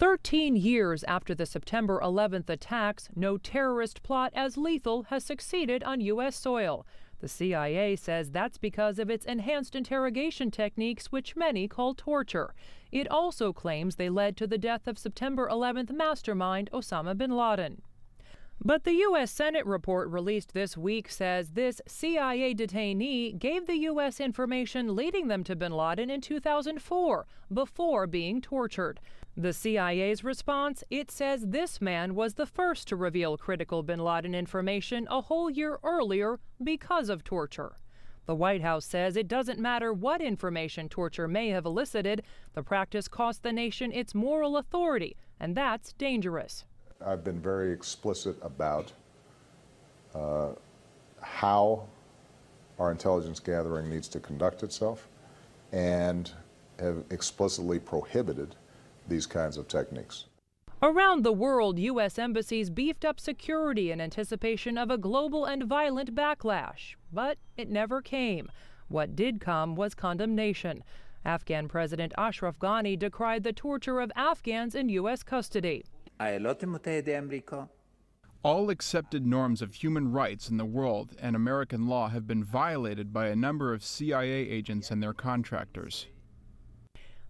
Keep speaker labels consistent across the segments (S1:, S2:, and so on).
S1: 13 years after the September 11th attacks, no terrorist plot as lethal has succeeded on U.S. soil. The CIA says that's because of its enhanced interrogation techniques, which many call torture. It also claims they led to the death of September 11th mastermind Osama bin Laden. But the U.S. Senate report released this week says this CIA detainee gave the U.S. information leading them to bin Laden in 2004, before being tortured. The CIA's response, it says this man was the first to reveal critical bin Laden information a whole year earlier because of torture. The White House says it doesn't matter what information torture may have elicited, the practice cost the nation its moral authority, and that's dangerous.
S2: I've been very explicit about how our intelligence gathering needs to conduct itself and have explicitly prohibited these kinds of techniques.
S1: Around the world, U.S. embassies beefed up security in anticipation of a global and violent backlash, but it never came. What did come was condemnation. Afghan President Ashraf Ghani decried the torture of Afghans in U.S. custody.
S3: All accepted norms of human rights in the world and American law have been violated by a number of CIA agents and their contractors.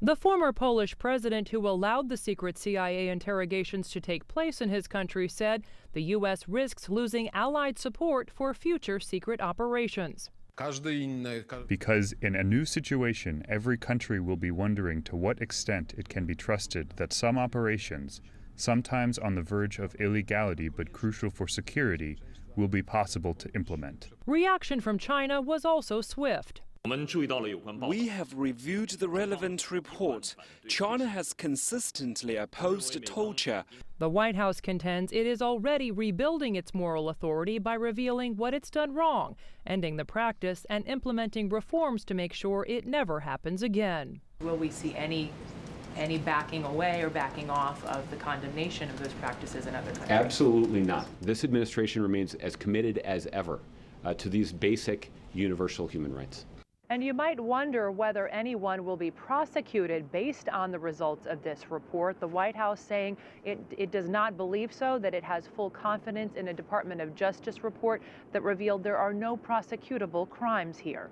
S1: The former Polish president who allowed the secret CIA interrogations to take place in his country said the U.S. risks losing Allied support for future secret operations.
S4: Because in a new situation, every country will be wondering to what extent it can be trusted that some operations, sometimes on the verge of illegality but crucial for security, will be possible to implement.
S1: Reaction from China was also swift.
S5: We have reviewed the relevant report. China has consistently opposed torture.
S1: The White House contends it is already rebuilding its moral authority by revealing what it's done wrong, ending the practice, and implementing reforms to make sure it never happens again.
S6: Will we see any backing away or backing off of the condemnation of those practices in other countries?
S7: Absolutely not. This administration remains as committed as ever to these basic universal human rights.
S1: And you might wonder whether anyone will be prosecuted based on the results of this report. The White House saying it does not believe so, that it has full confidence in a Department of Justice report that revealed there are no prosecutable crimes here.